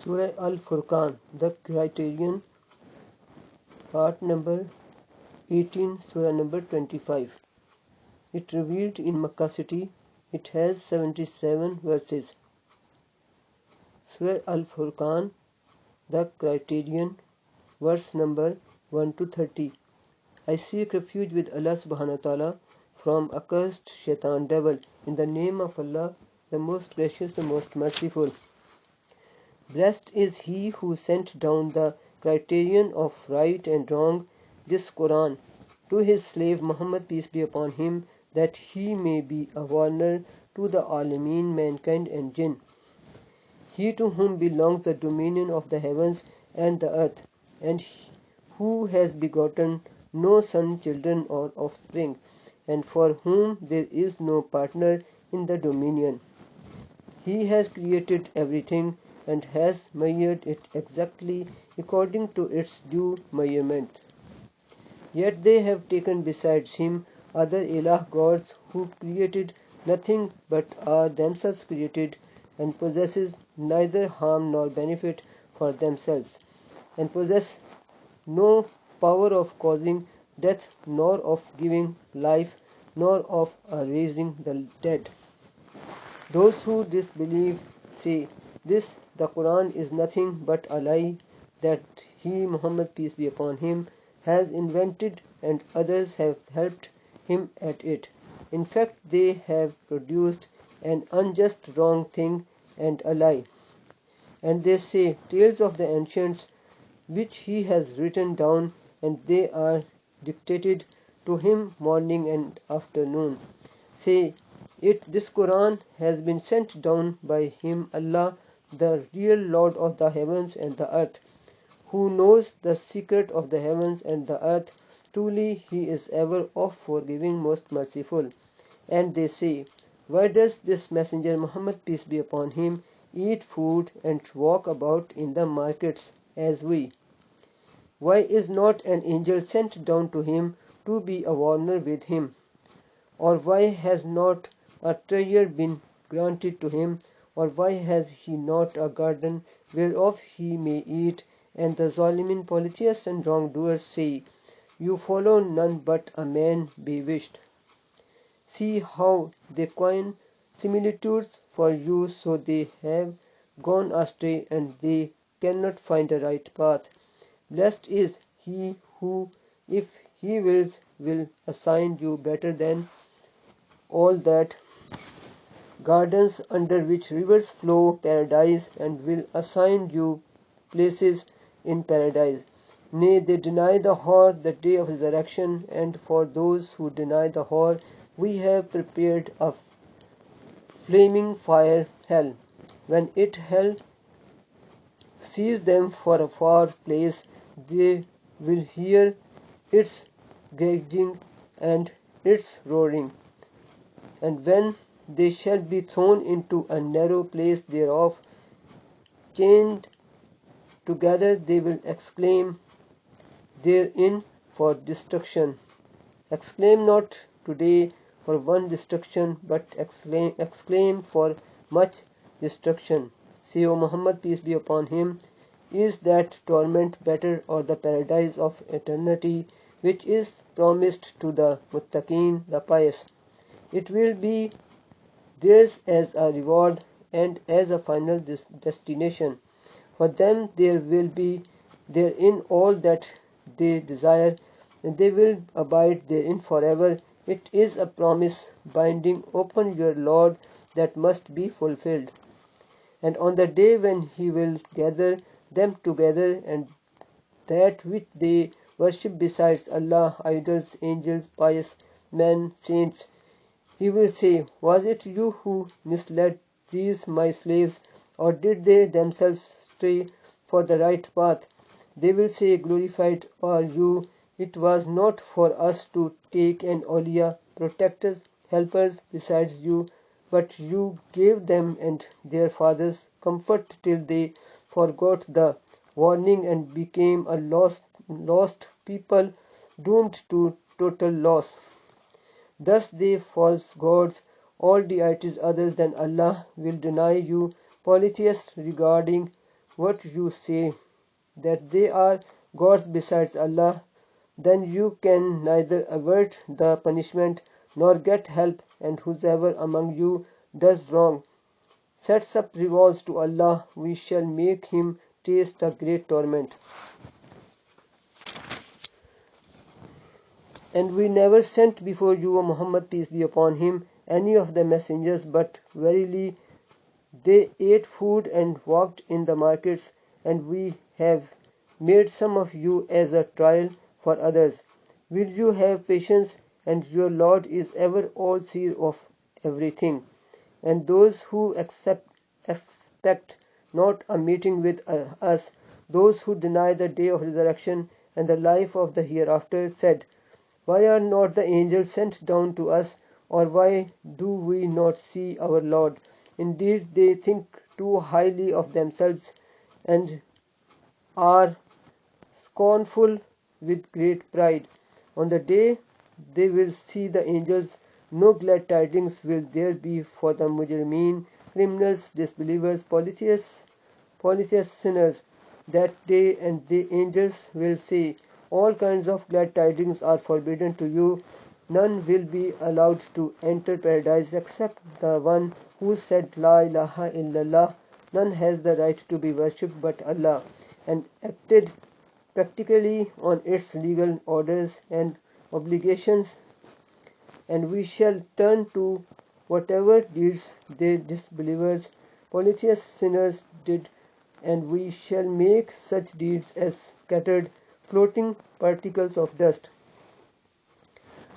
Surah Al-Furqan, the Criterion, part number 18, Surah number 25. It revealed in Makkah city. It has 77 verses. Surah Al-Furqan, the Criterion, verse number 1 to 30. I seek refuge with Allah subhanahu wa ta'ala from accursed shaitan devil, in the name of Allah, the most gracious, the most merciful. Blessed is he who sent down the criterion of right and wrong, this Quran, to his slave Muhammad, peace be upon him, that he may be a warner to the Alameen, mankind and jinn. He to whom belongs the dominion of the heavens and the earth, and who has begotten no son, children or offspring, and for whom there is no partner in the dominion. He has created everything and has measured it exactly according to its due measurement. Yet they have taken besides him other ilah gods who created nothing but are themselves created, and possesses neither harm nor benefit for themselves, and possess no power of causing death, nor of giving life, nor of raising the dead. Those who disbelieve say, this, the Quran, is nothing but a lie that he, Muhammad, peace be upon him, has invented, and others have helped him at it. In fact, they have produced an unjust wrong thing and a lie. And they say, tales of the ancients, which he has written down, and they are dictated to him morning and afternoon. Say, this Quran has been sent down by him, Allah, the real Lord of the heavens and the earth, who knows the secret of the heavens and the earth. Truly he is ever of forgiving, most merciful. And they say, why does this messenger Muhammad, peace be upon him, eat food and walk about in the markets as we? Why is not an angel sent down to him to be a warner with him? Or why has not a treasure been granted to him? Or why has he not a garden whereof he may eat? And the Zalimin, polytheists and wrongdoers say, you follow none but a man bewitched. See how they coin similitudes for you, so they have gone astray, and they cannot find a right path. Blessed is he who, if he wills, will assign you better than all that gardens under which rivers flow, paradise, and will assign you places in paradise. Nay, they deny the horror, the day of resurrection, and for those who deny the horror, we have prepared a flaming fire, hell. When hell sees them for a far place, they will hear its gauging and its roaring. And when they shall be thrown into a narrow place thereof, chained together, they will exclaim therein for destruction. Exclaim not today for one destruction, but exclaim for much destruction. Say, O Muhammad, peace be upon him, is that torment better, or the paradise of eternity, which is promised to the muttaqeen, the pious? It will be theirs as a reward and as a final destination. For them there will be therein all that they desire, and they will abide therein forever. It is a promise binding upon your Lord that must be fulfilled. And on the day when he will gather them together, and that which they worship besides Allah, idols, angels, pious men, saints, he will say, was it you who misled these my slaves, or did they themselves stray for the right path? They will say, glorified are you. It was not for us to take an awliya, protectors, helpers besides you, but you gave them and their fathers comfort till they forgot the warning and became a lost people, doomed to total loss. Thus they false gods, all deities others than Allah, will deny you, polytheists, regarding what you say, that they are gods besides Allah, then you can neither avert the punishment nor get help, and whosoever among you does wrong sets up revolts to Allah, we shall make him taste the great torment. And we never sent before you, O Muhammad, peace be upon him, any of the messengers, but verily they ate food and walked in the markets, and we have made some of you as a trial for others. Will you have patience? And your Lord is ever all-seer of everything. And those who expect not a meeting with us, those who deny the day of resurrection and the life of the hereafter, said, why are not the angels sent down to us, or why do we not see our Lord? Indeed, they think too highly of themselves and are scornful with great pride. On the day they will see the angels, no glad tidings will there be for the mujrimeen, criminals, disbelievers, polytheists, sinners. That day, and the angels will say, all kinds of glad tidings are forbidden to you. None will be allowed to enter paradise except the one who said, La ilaha illallah. None has the right to be worshipped but Allah, and acted practically on its legal orders and obligations, and we shall turn to whatever deeds they disbelievers, polytheists, sinners did, and we shall make such deeds as scattered, floating particles of dust.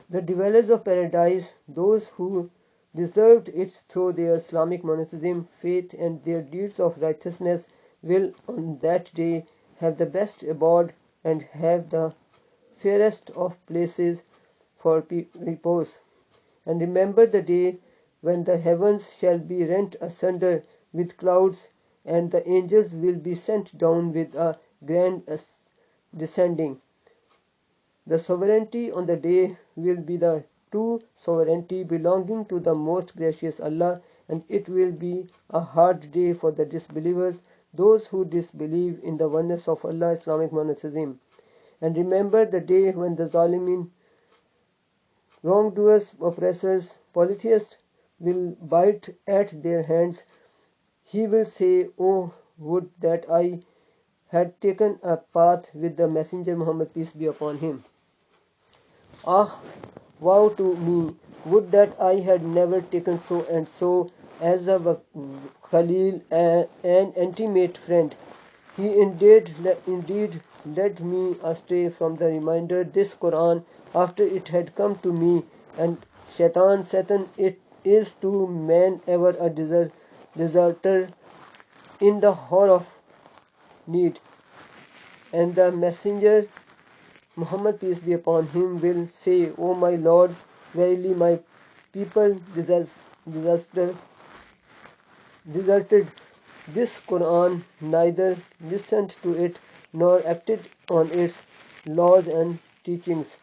The dwellers of paradise, those who deserved it through their Islamic monotheism, faith, and their deeds of righteousness, will on that day have the best abode and have the fairest of places for repose. And remember the day when the heavens shall be rent asunder with clouds, and the angels will be sent down with a grand descending. The sovereignty on the day will be the true sovereignty belonging to the most gracious Allah, and it will be a hard day for the disbelievers, those who disbelieve in the oneness of Allah, Islamic monotheism. And remember the day when the zalimin, wrongdoers, oppressors, polytheists will bite at their hands. He will say, oh, would that I had taken a path with the Messenger Muhammad, peace be upon him. Ah, woe to me! Would that I had never taken so and so as a Khalil, an intimate friend. He indeed led me astray from the reminder, this Quran, after it had come to me, and Satan, it is to man ever a deserter in the hour of need. And the Messenger Muhammad, peace be upon him, will say, O my Lord, verily my people deserted this Quran, neither listened to it nor acted on its laws and teachings.